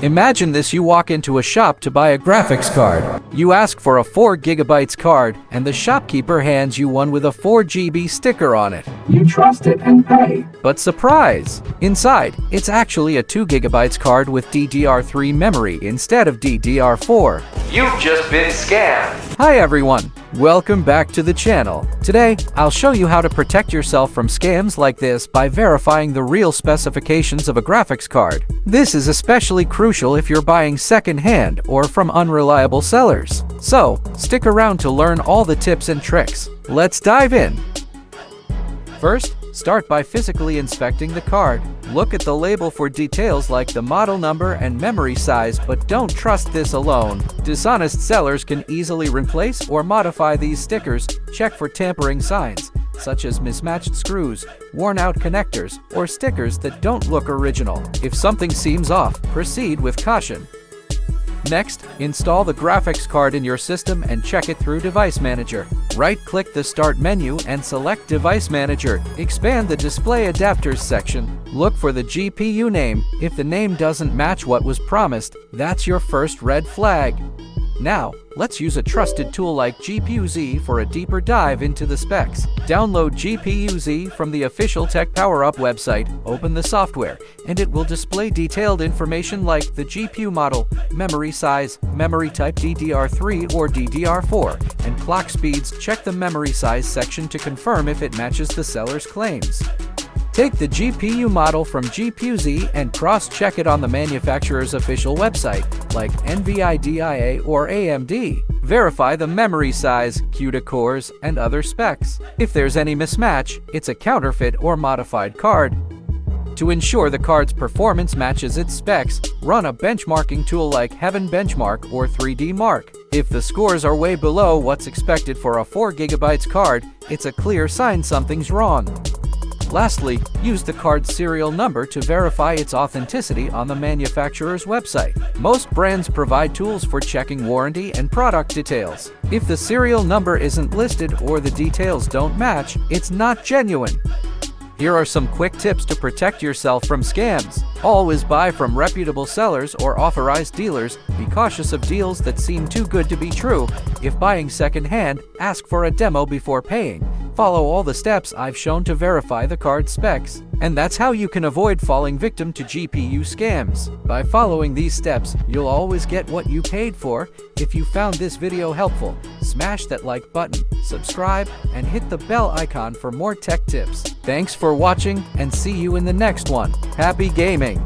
Imagine this: you walk into a shop to buy a graphics card. You ask for a 4 GB card, and the shopkeeper hands you one with a 4 GB sticker on it. You trust it and pay. But surprise! Inside, it's actually a 2 GB card with DDR3 memory instead of DDR4. You've just been scammed. Hi everyone! Welcome back to the channel. Today, I'll show you how to protect yourself from scams like this by verifying the real specifications of a graphics card. This is especially crucial if you're buying second-hand or from unreliable sellers. So, stick around to learn all the tips and tricks. Let's dive in! First, start by physically inspecting the card. Look at the label for details like the model number and memory size, but don't trust this alone. Dishonest sellers can easily replace or modify these stickers. Check for tampering signs, such as mismatched screws, worn-out connectors, or stickers that don't look original. If something seems off, proceed with caution. Next, install the graphics card in your system and check it through Device Manager. Right-click the Start menu and select Device Manager. Expand the Display Adapters section. Look for the GPU name. If the name doesn't match what was promised, that's your first red flag. Now, let's use a trusted tool like GPU-Z for a deeper dive into the specs. Download GPU-Z from the official Tech Power Up website, open the software, and it will display detailed information like the GPU model, memory size, memory type DDR3 or DDR4, and clock speeds. Check the memory size section to confirm if it matches the seller's claims. Take the GPU model from GPU-Z and cross-check it on the manufacturer's official website, like NVIDIA or AMD. Verify the memory size, CUDA cores, and other specs. If there's any mismatch, it's a counterfeit or modified card. To ensure the card's performance matches its specs, run a benchmarking tool like Heaven Benchmark or 3D Mark. If the scores are way below what's expected for a 4 GB card, it's a clear sign something's wrong. Lastly, use the card's serial number to verify its authenticity on the manufacturer's website. Most brands provide tools for checking warranty and product details. If the serial number isn't listed or the details don't match, it's not genuine. Here are some quick tips to protect yourself from scams. Always buy from reputable sellers or authorized dealers. Be cautious of deals that seem too good to be true. If buying second-hand, ask for a demo before paying. Follow all the steps I've shown to verify the card's specs. And that's how you can avoid falling victim to GPU scams. By following these steps, you'll always get what you paid for. If you found this video helpful, smash that like button, subscribe, and hit the bell icon for more tech tips. Thanks for watching, and see you in the next one. Happy gaming!